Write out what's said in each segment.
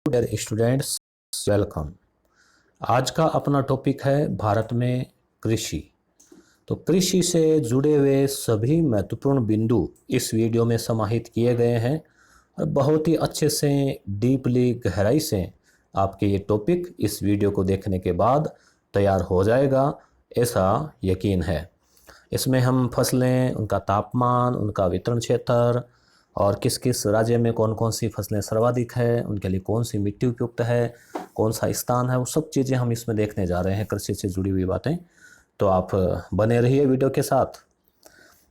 Dear students, welcome. आज का अपना टॉपिक है भारत में कृषि। तो कृषि से जुड़े हुए सभी महत्वपूर्ण बिंदु इस वीडियो में समाहित किए गए हैं और बहुत ही अच्छे से डीपली गहराई से आपके ये टॉपिक इस वीडियो को देखने के बाद तैयार हो जाएगा, ऐसा यकीन है। इसमें हम फसलें, उनका तापमान, उनका वितरण क्षेत्र और किस किस राज्य में कौन कौन सी फसलें सर्वाधिक है, उनके लिए कौन सी मिट्टी उपयुक्त है, कौन सा स्थान है, वो सब चीज़ें हम इसमें देखने जा रहे हैं, कृषि से जुड़ी हुई बातें। तो आप बने रहिए वीडियो के साथ।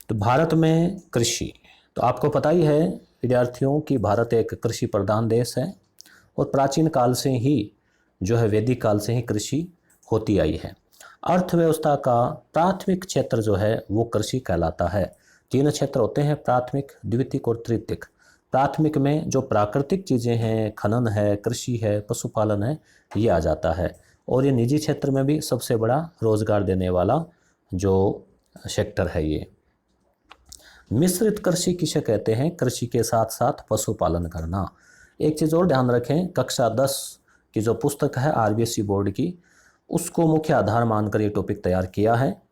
तो भारत में कृषि, तो आपको पता ही है विद्यार्थियों कि भारत एक कृषि प्रधान देश है और प्राचीन काल से ही जो है वैदिक काल से ही कृषि होती आई है। अर्थव्यवस्था का प्राथमिक क्षेत्र जो है वो कृषि कहलाता है। तीन क्षेत्र होते हैं, प्राथमिक, द्वितीयक और तृतीयक। प्राथमिक में जो प्राकृतिक चीज़ें हैं, खनन है, कृषि है, पशुपालन है, ये आ जाता है। और ये निजी क्षेत्र में भी सबसे बड़ा रोजगार देने वाला जो सेक्टर है ये। मिश्रित कृषि किसे कहते हैं? कृषि के साथ साथ पशुपालन करना। एक चीज़ और ध्यान रखें, कक्षा 10 की जो पुस्तक है आरबीएसई बोर्ड की, उसको मुख्य आधार मानकर ये टॉपिक तैयार किया है।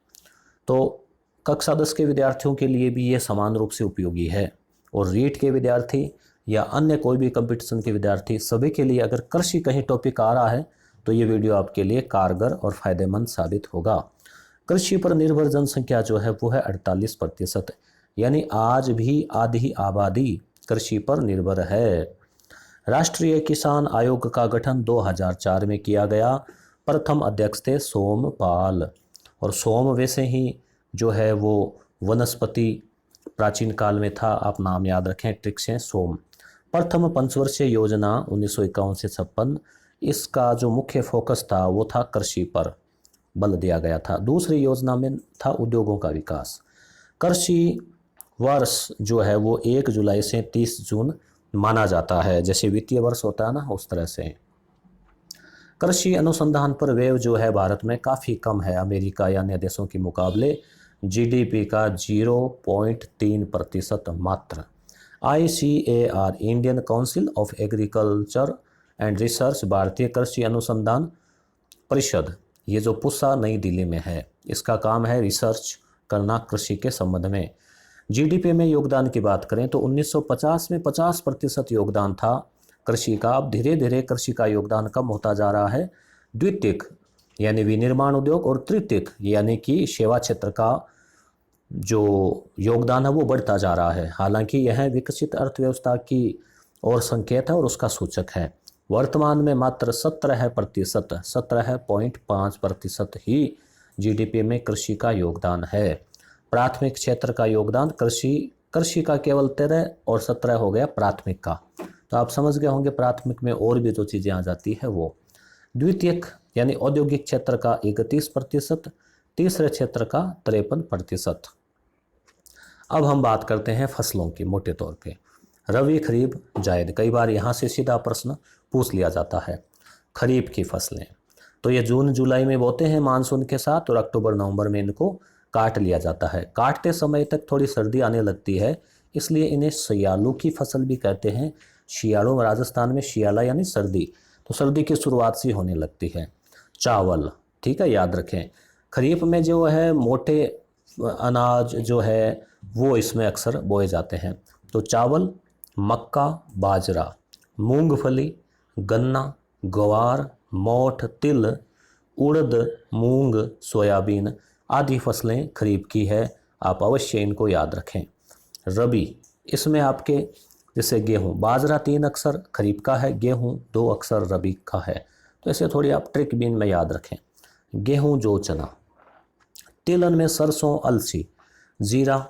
तो कक्षा 10 के विद्यार्थियों के लिए भी ये समान रूप से उपयोगी है और रीट के विद्यार्थी या अन्य कोई भी कंपटीशन के विद्यार्थी, सभी के लिए अगर कृषि कहीं टॉपिक आ रहा है तो ये वीडियो आपके लिए कारगर और फायदेमंद साबित होगा। कृषि पर निर्भर जनसंख्या जो है वो है 48%, यानी आज भी आधी आबादी कृषि पर निर्भर है। राष्ट्रीय किसान आयोग का गठन 2004 में किया गया। प्रथम अध्यक्ष थे सोमपाल, और सोम वैसे ही जो है वो वनस्पति प्राचीन काल में था, आप नाम याद रखें, ट्रिक से सोम। प्रथम पंचवर्षीय योजना 1951 से 56, इसका जो मुख्य फोकस था वो था कृषि पर बल दिया गया था। दूसरी योजना में था उद्योगों का विकास। कृषि वर्ष जो है वो 1 जुलाई से 30 जून माना जाता है, जैसे वित्तीय वर्ष होता है ना, उस तरह से। कृषि अनुसंधान पर व्यय जो है भारत में काफ़ी कम है, अमेरिका या अन्य देशों के मुकाबले। जीडीपी का 0.3% मात्र। ICAR, Indian council of agriculture and research, भारतीय कृषि अनुसंधान परिषद, ये जो पुसा नई दिल्ली में है, इसका काम है रिसर्च करना कृषि के संबंध में। जीडीपी में योगदान की बात करें तो 1950 में 50% योगदान था कृषि का। अब धीरे धीरे कृषि का योगदान कम होता जा रहा है। द्वितीयक यानी विनिर्माण उद्योग और तृतीयक यानी कि सेवा क्षेत्र का जो योगदान है वो बढ़ता जा रहा है। हालांकि यह विकसित अर्थव्यवस्था की और संकेत है और उसका सूचक है। वर्तमान में मात्र 17.5% ही जीडीपी में कृषि का योगदान है। प्राथमिक क्षेत्र का योगदान कृषि का केवल 13 और 17 हो गया प्राथमिक का। तो आप समझ गए होंगे प्राथमिक में और भी जो चीज़ें आ जाती है वो। द्वितीयक यानी औद्योगिक क्षेत्र का 31%, तीसरे क्षेत्र का 53%। अब हम बात करते हैं फसलों की मोटे तौर पे। रबी, खरीफ, जायद। कई बार यहाँ से सीधा प्रश्न पूछ लिया जाता है। खरीफ की फसलें तो ये जून जुलाई में बोते हैं मानसून के साथ, और अक्टूबर नवंबर में इनको काट लिया जाता है। काटते समय तक थोड़ी सर्दी आने लगती है, इसलिए इन्हें सियालू की फसल भी कहते हैं। शियालों में राजस्थान में शियाला यानी सर्दी, तो सर्दी की शुरुआत से होने लगती है। चावल, ठीक है, याद रखें। खरीफ में जो है मोटे अनाज जो है वो इसमें अक्सर बोए जाते हैं। तो चावल, मक्का, बाजरा, मूंगफली, गन्ना, ग्वार, मोठ, तिल, उड़द, मूंग, सोयाबीन आदि फसलें खरीफ की है। आप अवश्य इनको याद रखें। रबी, इसमें आपके जैसे गेहूँ, बाजरा 3 अक्षर खरीफ का है, गेहूँ 2 अक्षर रबी का है। तो ऐसे थोड़ी आप ट्रिक भी इनमें याद रखें। गेहूँ, जौ, चना। तिलन में सरसों, अलसी, जीरा,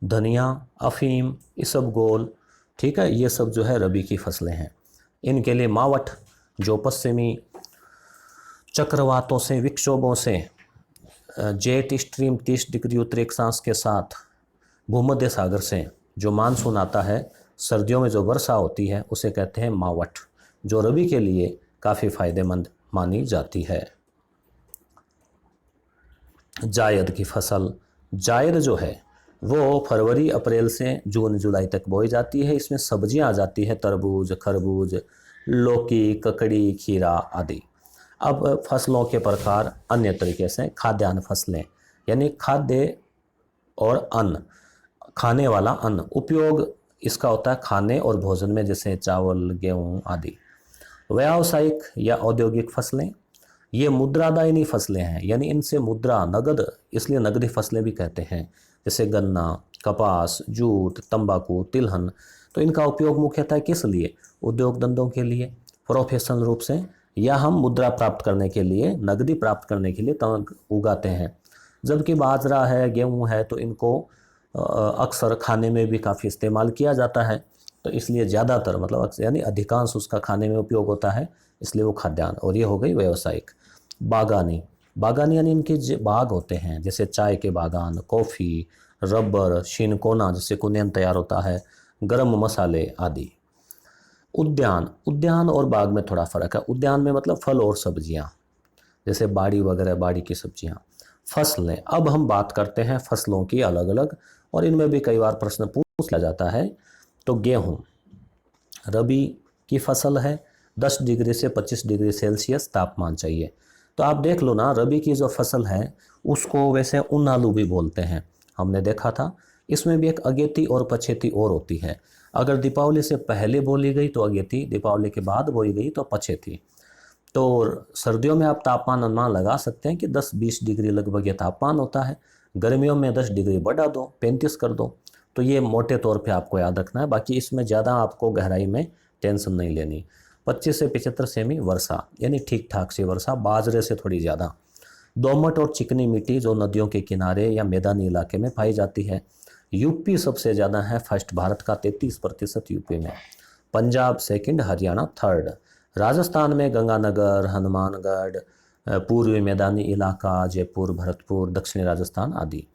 धनिया, अफीम, इसबगोल, ठीक है, ये सब जो है रबी की फसलें हैं। इनके लिए मावठ जो पश्चिमी चक्रवातों से, विक्षोभों से, जेट स्ट्रीम 30 डिग्री उत्तरी अक्षांश के साथ भूमध्य सागर से जो मानसून आता है, सर्दियों में जो वर्षा होती है उसे कहते हैं मावठ, जो रबी के लिए काफ़ी फायदेमंद मानी जाती है। जायद की फसल, जायद जो है वो फरवरी अप्रैल से जून जुलाई तक बोई जाती है। इसमें सब्जियां आ जाती है, तरबूज, खरबूज, लौकी, ककड़ी, खीरा आदि। अब फसलों के प्रकार अन्य तरीके से खाद्यान्न फसलें, यानी खाद्य और अन्न, खाने वाला अन्न, उपयोग इसका होता है खाने और भोजन में, जैसे चावल, गेहूं आदि। व्यावसायिक या औद्योगिक फसलें, ये मुद्रादायनी फसलें हैं, यानी इनसे मुद्रा, नगद, इसलिए नगदी फसलें भी कहते हैं, जैसे गन्ना, कपास, जूट, तंबाकू, तिलहन। तो इनका उपयोग मुख्यतः किस लिए? उद्योग धंधों के लिए, प्रोफेशनल रूप से, या हम मुद्रा प्राप्त करने के लिए, नगदी प्राप्त करने के लिए उगाते हैं। जबकि बाजरा है, गेहूं है, तो इनको अक्सर खाने में भी काफ़ी इस्तेमाल किया जाता है, तो इसलिए ज़्यादातर मतलब यानी अधिकांश उसका खाने में उपयोग होता है, इसलिए वो खाद्यान्न। और ये हो गई व्यावसायिक। बागानी, बागानी यानी इनके बाग होते हैं, जैसे चाय के बागान, कॉफ़ी, रबर, शिनकोना जिससे कुनेन तैयार होता है, गरम मसाले आदि। उद्यान, उद्यान और बाग में थोड़ा फ़र्क है। उद्यान में मतलब फल और सब्जियाँ, जैसे बाड़ी वगैरह, बाड़ी की सब्जियाँ। फसलें, अब हम बात करते हैं फसलों की अलग अलग, और इनमें भी कई बार प्रश्न पूछ लिया जाता है। तो गेहूँ रबी की फसल है, 10 डिग्री से 25 डिग्री सेल्सियस तापमान चाहिए। तो आप देख लो ना, रबी की जो फसल है उसको वैसे उन आलू भी बोलते हैं, हमने देखा था। इसमें भी एक अगेती और पछेती और होती है। अगर दीपावली से पहले बोली गई तो अगेती, दीपावली के बाद बोई गई तो पछेती। तो सर्दियों में आप तापमान अनुमान लगा सकते हैं कि 10-20 डिग्री लगभग ये तापमान होता है। गर्मियों में 10 डिग्री बढ़ा दो, 35 कर दो। तो ये मोटे तौर पे आपको याद रखना है, बाकी इसमें ज़्यादा आपको गहराई में टेंशन नहीं लेनी। 25 से 75 सेमी वर्षा, यानी ठीक ठाक सी वर्षा, बाजरे से थोड़ी ज़्यादा। दोमट और चिकनी मिट्टी जो नदियों के किनारे या मैदानी इलाके में पाई जाती है। यूपी सबसे ज़्यादा है, फर्स्ट, भारत का 33% यूपी में। Punjab second, Haryana third. राजस्थान में गंगानगर, हनुमानगढ़, पूर्वी मैदानी इलाका, जयपुर, भरतपुर, दक्षिणी राजस्थान आदि।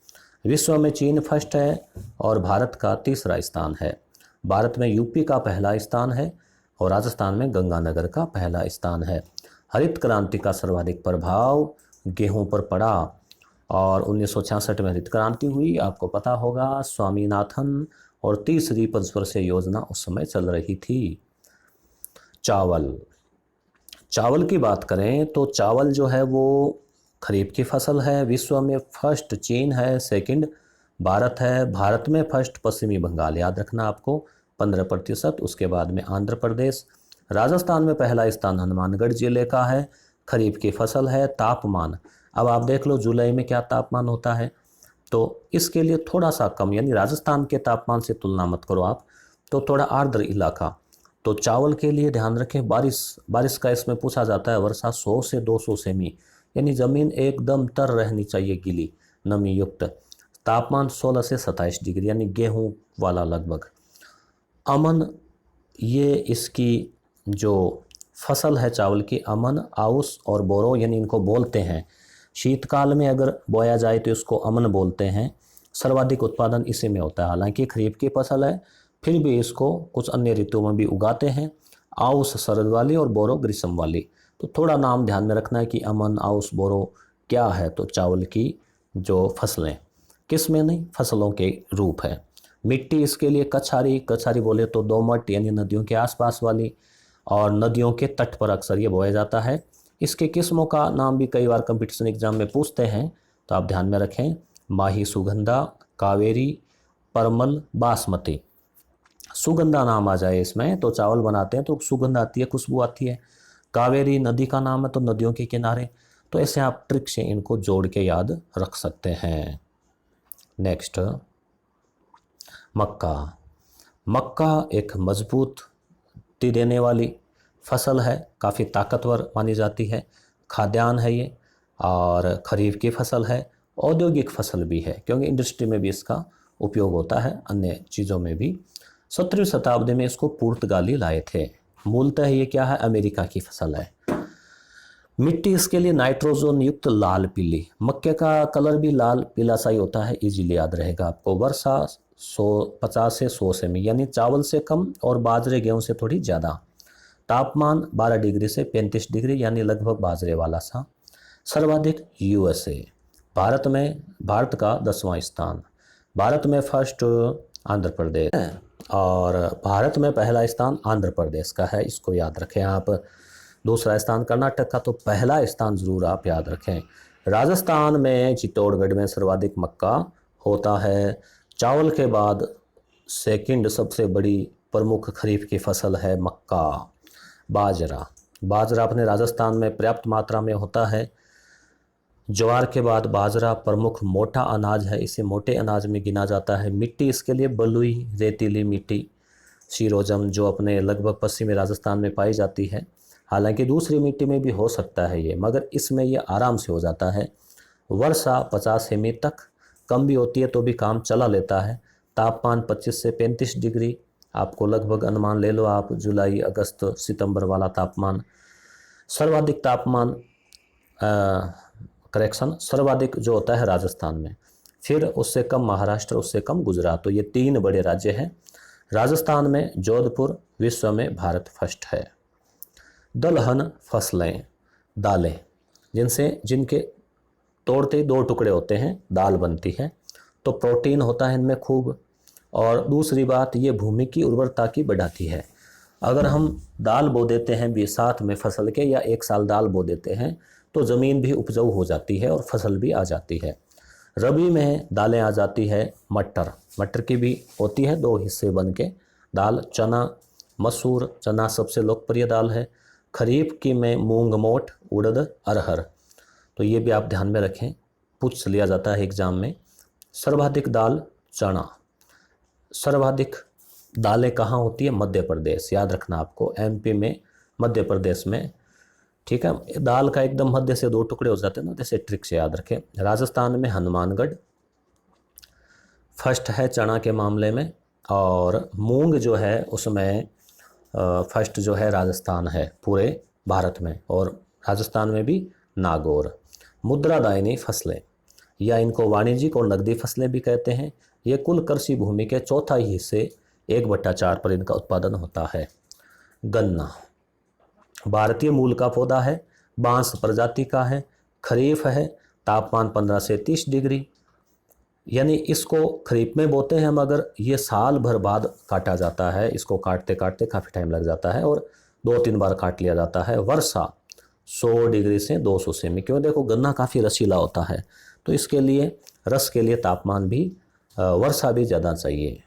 विश्व में चीन फर्स्ट है और भारत का तीसरा स्थान है। भारत में यूपी का पहला स्थान है और राजस्थान में गंगानगर का पहला स्थान है। हरित क्रांति का सर्वाधिक प्रभाव गेहूं पर पड़ा और 1966 में हरित क्रांति हुई, आपको पता होगा, स्वामीनाथन, और तीसरी पंचवर्षीय योजना उस समय चल रही थी। चावल, चावल की बात करें तो चावल जो है वो खरीफ की फसल है। विश्व में फर्स्ट चीन है, सेकंड भारत है। भारत में फर्स्ट पश्चिमी बंगाल, याद रखना आपको, 15%। उसके बाद में आंध्र प्रदेश। राजस्थान में पहला स्थान हनुमानगढ़ जिले का है, खरीफ की फसल है। तापमान, अब आप देख लो जुलाई में क्या तापमान होता है, तो इसके लिए थोड़ा सा कम, यानी राजस्थान के तापमान से तुलना मत करो आप, तो थोड़ा आर्द्र इलाका। तो चावल के लिए ध्यान रखें, बारिश का इसमें पूछा जाता है। वर्षा 100 से 200 सेमी, यानी ज़मीन एकदम तर रहनी चाहिए, गीली, नमी युक्त। तापमान 16 से 27 डिग्री, यानी गेहूं वाला लगभग। अमन, ये इसकी जो फसल है चावल की, अमन, आउस और बोरो, यानी इनको बोलते हैं। शीतकाल में अगर बोया जाए तो इसको अमन बोलते हैं। सर्वाधिक उत्पादन इसी में होता है। हालांकि खरीफ की फसल है, फिर भी इसको कुछ अन्य ऋतुओं में भी उगाते हैं। आउस शरद वाली और बोरो ग्रीष्म वाली। तो थोड़ा नाम ध्यान में रखना है कि अमन, आउस, बोरो क्या है, तो चावल की जो फसलें, किस में नहीं, फसलों के रूप है। मिट्टी इसके लिए कछारी, कछारी बोले तो दोमट, यानी नदियों के आसपास वाली, और नदियों के तट पर अक्सर ये बोया जाता है। इसके किस्मों का नाम भी कई बार कंपटीशन एग्जाम में पूछते हैं, तो आप ध्यान में रखें, माही सुगंधा, कावेरी, परमल, बासमती। सुगंधा नाम आ जाए इसमें तो चावल बनाते हैं तो सुगंध आती है, खुशबू आती है। कावेरी नदी का नाम है तो नदियों के किनारे। तो ऐसे आप ट्रिक से इनको जोड़ के याद रख सकते हैं। नेक्स्ट, मक्का। मक्का एक मजबूती देने वाली फसल है, काफ़ी ताकतवर मानी जाती है। खाद्यान्न है ये, और खरीफ की फसल है। औद्योगिक फसल भी है, क्योंकि इंडस्ट्री में भी इसका उपयोग होता है, अन्य चीज़ों में भी। 17वीं शताब्दी में इसको पुर्तगाली लाए थे। मूलतः ये क्या है, अमेरिका की फसल है। मिट्टी इसके लिए नाइट्रोजन युक्त लाल पीली। मक्के का कलर भी लाल पीला सा ही होता है, इजीली याद रहेगा आपको। वर्षा 50 से 100 सेमी, यानी चावल से कम और बाजरे गेहूं से थोड़ी ज़्यादा। तापमान 12 डिग्री से 35 डिग्री, यानी लगभग बाजरे वाला सा। सर्वाधिक यूएसए। भारत का 10वां स्थान। भारत में फर्स्ट आंध्र प्रदेश। और भारत में पहला स्थान आंध्र प्रदेश का है, इसको याद रखें आप। दूसरा स्थान कर्नाटक का, तो पहला स्थान ज़रूर आप याद रखें। राजस्थान में चित्तौड़गढ़ में सर्वाधिक मक्का होता है। चावल के बाद सेकंड सबसे बड़ी प्रमुख खरीफ की फसल है मक्का। बाजरा, बाजरा अपने राजस्थान में पर्याप्त मात्रा में होता है। ज्वार के बाद बाजरा प्रमुख मोटा अनाज है, इसे मोटे अनाज में गिना जाता है। मिट्टी इसके लिए बलुई रेतीली मिट्टी शीरोजम, जो अपने लगभग पश्चिमी राजस्थान में पाई जाती है। हालांकि दूसरी मिट्टी में भी हो सकता है ये, मगर इसमें ये आराम से हो जाता है। वर्षा 50 सेमी तक, कम भी होती है तो भी काम चला लेता है। तापमान 25 से 35 डिग्री, आपको लगभग अनुमान ले लो आप, जुलाई अगस्त सितंबर वाला तापमान। सर्वाधिक तापमान सर्वाधिक जो होता है राजस्थान में, फिर उससे कम महाराष्ट्र, उससे कम गुजरात। तो ये 3 बड़े राज्य हैं। राजस्थान में जोधपुर विश्व में भारत फर्स्ट है। दलहन फसलें, दालें, जिनके तोड़ते 2 टुकड़े होते हैं, दाल बनती है, तो प्रोटीन होता है इनमें खूब। और दूसरी बात, ये भूमि की उर्वरता की बढ़ाती है। अगर हम दाल बो देते हैं भी साथ में फसल के, या एक साल दाल बो देते हैं, तो ज़मीन भी उपजाऊ हो जाती है और फसल भी आ जाती है। रबी में दालें आ जाती है मटर, मटर की भी होती है 2 हिस्से बन के दाल। चना, मसूर, चना सबसे लोकप्रिय दाल है। खरीफ की में मूंग मोठ, उड़द, अरहर, तो ये भी आप ध्यान में रखें, पूछ लिया जाता है एग्जाम में। सर्वाधिक दाल चना। सर्वाधिक दालें कहाँ होती है? मध्य प्रदेश, याद रखना आपको, एमपी में, मध्य प्रदेश में, ठीक है। दाल का एकदम मध्य से 2 टुकड़े हो जाते हैं ना, जैसे ट्रिक से याद रखें। राजस्थान में हनुमानगढ़ फर्स्ट है चना के मामले में, और मूंग जो है उसमें फर्स्ट जो है राजस्थान है पूरे भारत में, और राजस्थान में भी नागौर। मुद्रादायनी फसलें, या इनको वाणिज्यिक और नकदी फसलें भी कहते हैं, ये कुल कृषि भूमि के 1/4 हिस्से 1/4 पर इनका उत्पादन होता है। गन्ना भारतीय मूल का पौधा है, बांस प्रजाति का है, खरीफ है, तापमान 15 से 30 डिग्री, यानी इसको खरीफ में बोते हैं, मगर ये साल भर बाद काटा जाता है। इसको काटते काटते काफ़ी टाइम लग जाता है और 2-3 बार काट लिया जाता है। वर्षा 100 डिग्री से 200 सेमी, क्यों? देखो गन्ना काफ़ी रसीला होता है, तो इसके लिए रस के लिए तापमान भी, वर्षा भी ज़्यादा चाहिए।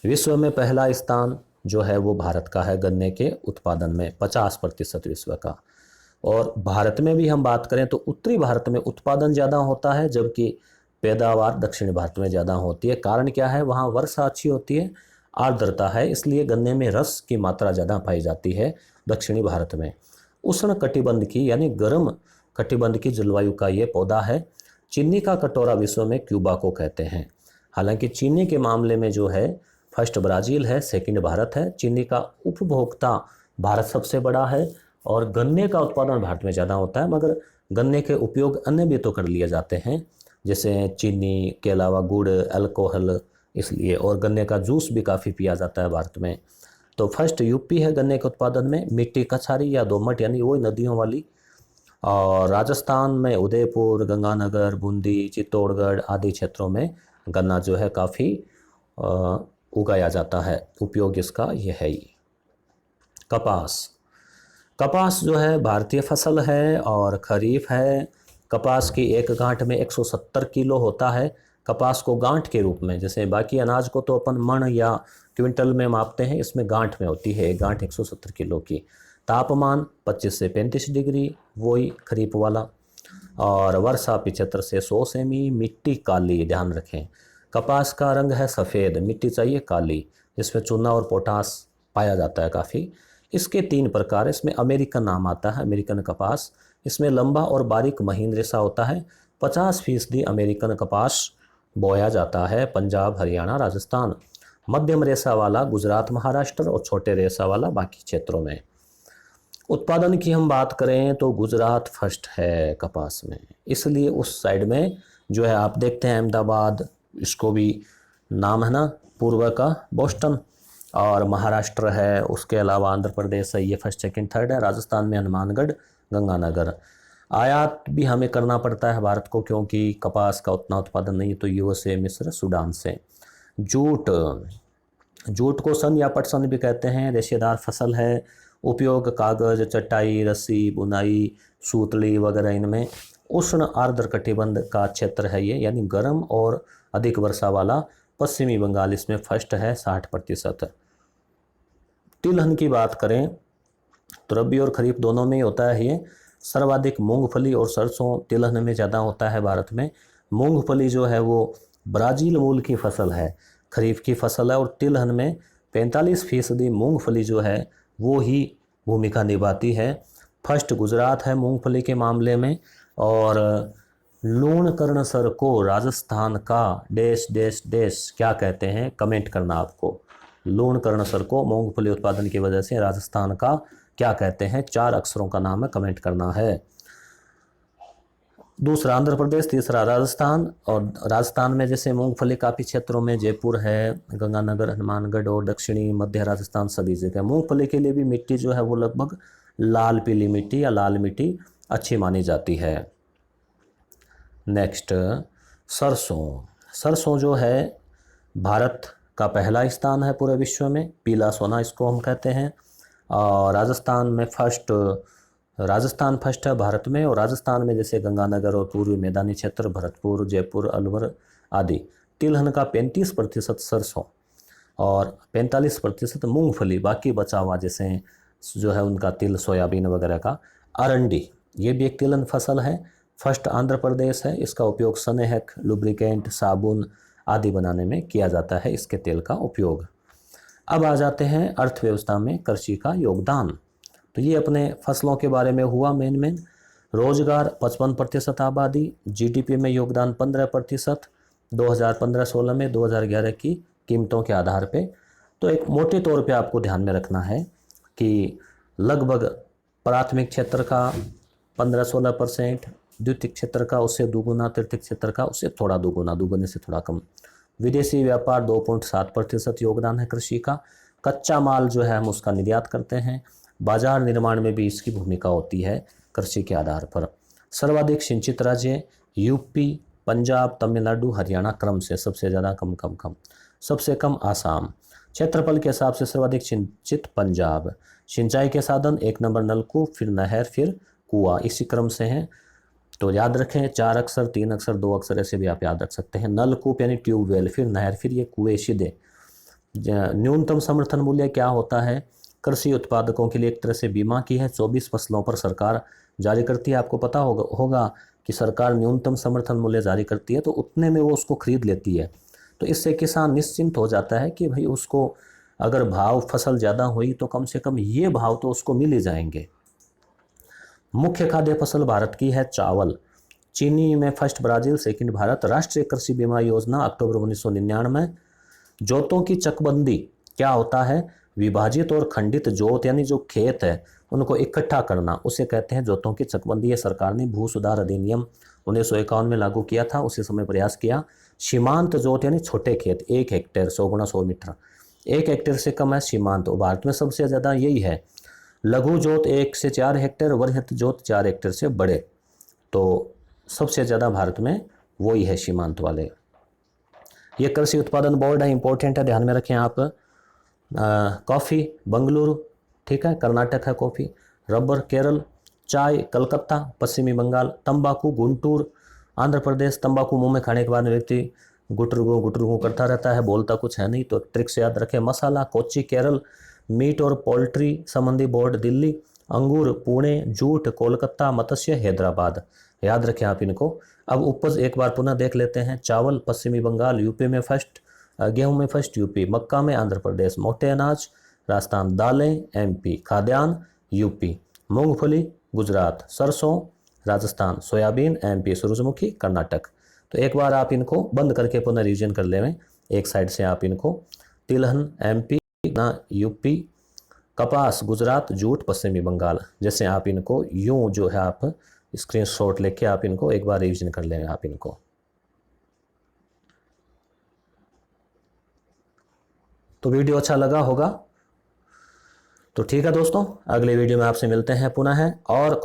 विश्व में पहला स्थान जो है वो भारत का है गन्ने के उत्पादन में, 50% विश्व का। और भारत में भी हम बात करें तो उत्तरी भारत में उत्पादन ज़्यादा होता है, जबकि पैदावार दक्षिणी भारत में ज़्यादा होती है। कारण क्या है? वहाँ वर्षा अच्छी होती है, आर्द्रता है, इसलिए गन्ने में रस की मात्रा ज़्यादा पाई जाती है दक्षिणी भारत में। उष्ण कटिबंध की, यानी गर्म कटिबंध की जलवायु का ये पौधा है। चीनी का कटोरा विश्व में क्यूबा को कहते हैं। हालांकि चीनी के मामले में जो है फर्स्ट ब्राज़ील है, सेकंड भारत है। चीनी का उपभोक्ता भारत सबसे बड़ा है, और गन्ने का उत्पादन भारत में ज़्यादा होता है, मगर गन्ने के उपयोग अन्य भी तो कर लिए जाते हैं, जैसे चीनी के अलावा गुड़, अल्कोहल, इसलिए। और गन्ने का जूस भी काफ़ी पिया जाता है भारत में। तो फर्स्ट यूपी है गन्ने के उत्पादन में। मिट्टी कछारी या दोमट, यानी वही नदियों वाली। और राजस्थान में उदयपुर, गंगानगर, बूंदी, चित्तौड़गढ़ आदि क्षेत्रों में गन्ना जो है काफ़ी उगाया जाता है। उपयोग इसका यह है ही। कपास, कपास जो है भारतीय फसल है और खरीफ है। कपास की एक गांठ में 170 किलो होता है। कपास को गांठ के रूप में, जैसे बाकी अनाज को तो अपन मण या क्विंटल में मापते हैं, इसमें गांठ में होती है, एक गांठ 170 किलो की। तापमान 25 से 35 डिग्री, वही खरीफ वाला। और वर्षा 75 से 100 सेमी। मिट्टी काली, ध्यान रखें, कपास का रंग है सफ़ेद, मिट्टी चाहिए काली, जिसमें चूना और पोटास पाया जाता है काफ़ी। इसके 3 प्रकार, इसमें अमेरिकन नाम आता है, अमेरिकन कपास। इसमें लंबा और बारीक महीन रेशा होता है। 50% अमेरिकन कपास बोया जाता है पंजाब, हरियाणा, राजस्थान। मध्यम रेशा वाला गुजरात, महाराष्ट्र, और छोटे रेशा वाला बाकी क्षेत्रों में। उत्पादन की हम बात करें तो गुजरात फर्स्ट है कपास में, इसलिए उस साइड में जो है आप देखते हैं अहमदाबाद, इसको भी नाम है ना पूर्व का, बोस्टन। और महाराष्ट्र है, उसके अलावा आंध्र प्रदेश है, ये फर्स्ट सेकंड थर्ड है। राजस्थान में हनुमानगढ़, गंगानगर। आयात भी हमें करना पड़ता है भारत को, क्योंकि कपास का उतना उत्पादन नहीं, तो यूएसए, मिस्र, सूडान से। जूट, जूट को सन या पटसन भी कहते हैं, रेशेदार फसल है। उपयोग कागज, चटाई, रस्सी, बुनाई, सूतली वगैरह इनमें। उष्ण आर्द्र कटिबंध का क्षेत्र है ये, यानी गर्म और अधिक वर्षा वाला। पश्चिमी बंगाल इसमें फर्स्ट है 60%। तिलहन की बात करें तो रबी और खरीफ दोनों में ही होता है ये। सर्वाधिक मूंगफली और सरसों तिलहन में ज़्यादा होता है भारत में। मूंगफली जो है वो ब्राज़ील मूल की फसल है, खरीफ की फसल है, और तिलहन में 45% मूंगफली जो है वो ही भूमिका निभाती है। फर्स्ट गुजरात है मूंगफली के मामले में। और लूणकरणसर को राजस्थान का डैश डैश डैश क्या कहते हैं, कमेंट करना आपको। लूणकरणसर को मूंगफली उत्पादन की वजह से राजस्थान का क्या कहते हैं, 4 अक्षरों का नाम है, कमेंट करना है। दूसरा आंध्र प्रदेश, तीसरा राजस्थान। और राजस्थान में जैसे मूंगफली काफ़ी क्षेत्रों में, जयपुर है, गंगानगर, हनुमानगढ़ और दक्षिणी मध्य राजस्थान सभी जगह। मूंगफली के लिए भी मिट्टी जो है वो लगभग लाल पीली मिट्टी या लाल मिट्टी अच्छी मानी जाती है। नेक्स्ट सरसों। सरसों जो है भारत का पहला स्थान है पूरे विश्व में, पीला सोना इसको हम कहते हैं। और राजस्थान फर्स्ट है भारत में। और राजस्थान में जैसे गंगानगर और पूर्वी मैदानी क्षेत्र, भरतपुर, जयपुर, अलवर आदि। तिलहन का 35% सरसों और 45% मूंगफली, बाकी बचा हुआ जैसे जो है उनका तिल, सोयाबीन वगैरह का। अरंडी ये भी एक तिलहन फसल है, फर्स्ट आंध्र प्रदेश है। इसका उपयोग स्नेहक, लुब्रिकेंट, साबुन आदि बनाने में किया जाता है, इसके तेल का उपयोग। अब आ जाते हैं अर्थव्यवस्था में कृषि का योगदान। तो ये अपने फसलों के बारे में हुआ मेन। रोजगार 55% आबादी, जीडीपी में योगदान 15% 2015-16 में, 2011 की कीमतों के आधार पे। तो एक मोटे तौर पे आपको ध्यान में रखना है कि लगभग प्राथमिक क्षेत्र का 15-16%, द्वितीय क्षेत्र का उससे दुगुना, तृतीय क्षेत्र का उससे थोड़ा दुगुना, दुगुने से थोड़ा कम। विदेशी व्यापार 2.7% योगदान है कृषि का। कच्चा माल जो है हम उसका निर्यात करते हैं। बाजार निर्माण में भी इसकी भूमिका होती है कृषि के आधार पर। सर्वाधिक सिंचित राज्य यूपी, पंजाब, तमिलनाडु, हरियाणा क्रम से, सबसे ज़्यादा कम, सबसे कम आसाम। क्षेत्रफल के हिसाब से सर्वाधिक सिंचित पंजाब। सिंचाई के साधन 1 नंबर नलकूप, फिर नहर, फिर कुआं, इसी क्रम से हैं। तो याद रखें, 4 अक्षर, 3 अक्षर, 2 अक्षर ऐसे भी आप याद रख सकते हैं। नलकूप यानी ट्यूबवेल, फिर नहर, फिर ये कुएं सीधे। न्यूनतम समर्थन मूल्य क्या होता है? कृषि उत्पादकों के लिए एक तरह से बीमा की है, 24 फसलों पर सरकार जारी करती है। आपको पता होगा कि सरकार न्यूनतम समर्थन मूल्य जारी करती है, तो उतने में वो उसको खरीद लेती है। तो इससे किसान निश्चिंत हो जाता है कि भाई उसको अगर भाव फसल ज़्यादा हुई तो कम से कम ये भाव तो उसको मिल ही जाएंगे। मुख्य खाद्य फसल भारत की है चावल। चीनी में फर्स्ट ब्राजील, सेकंड भारत। राष्ट्रीय कृषि बीमा योजना अक्टूबर 1999। जोतों की चकबंदी क्या होता है? विभाजित और खंडित जोत यानी जो खेत है उनको इकट्ठा करना, उसे कहते हैं जोतों की चकबंदी। ये सरकार ने भू सुधार अधिनियम 1951 में लागू किया था, उसी समय प्रयास किया। सीमांत जोत यानी छोटे खेत, 1 हेक्टेयर 100 × 100 मीटर, 1 हेक्टेयर से कम है सीमांत। भारत में सबसे ज़्यादा यही है। लघु जोत 1 से 4 हेक्टेयर, वृहत जोत 4 हेक्टेयर से बड़े। तो सबसे ज़्यादा भारत में वही है सीमांत वाले। ये कृषि उत्पादन बोर्ड है, इंपॉर्टेंट है, ध्यान में रखें आप। कॉफ़ी बेंगलुरु, ठीक है, कर्नाटक है कॉफ़ी। रबर केरल, चाय कलकत्ता पश्चिमी बंगाल, तंबाकू गुंटूर आंध्र प्रदेश। तंबाकू मुंह में खाने के बाद व्यक्ति गुटरगू करता रहता है, बोलता कुछ है नहीं, तो ट्रिक से याद रखें। मसाला कोच्चि केरल। मीट और पोल्ट्री संबंधी बोर्ड दिल्ली। अंगूर पुणे। जूट कोलकाता। मत्स्य हैदराबाद, याद रखें आप इनको। अब उपज एक बार पुनः देख लेते हैं। चावल पश्चिमी बंगाल, यूपी में फर्स्ट। गेहूं में फर्स्ट यूपी। मक्का में आंध्र प्रदेश। मोटे अनाज राजस्थान। दालें एमपी। खाद्यान्न यूपी। मूंगफली गुजरात। सरसों राजस्थान। Soybean MP. सूरजमुखी कर्नाटक। तो एक बार आप इनको बंद करके पुनः रिवीजन कर लें, एक साइड से आप इनको। तिलहन एमपी ना यूपी, कपास गुजरात, जूट पश्चिमी बंगाल। जैसे आप इनको यूं जो है आप स्क्रीनशॉट लेके आप इनको एक बार रिवीजन कर लें आप इनको। तो वीडियो अच्छा लगा होगा। तो ठीक है दोस्तों, अगले वीडियो में आपसे मिलते हैं पुनः। और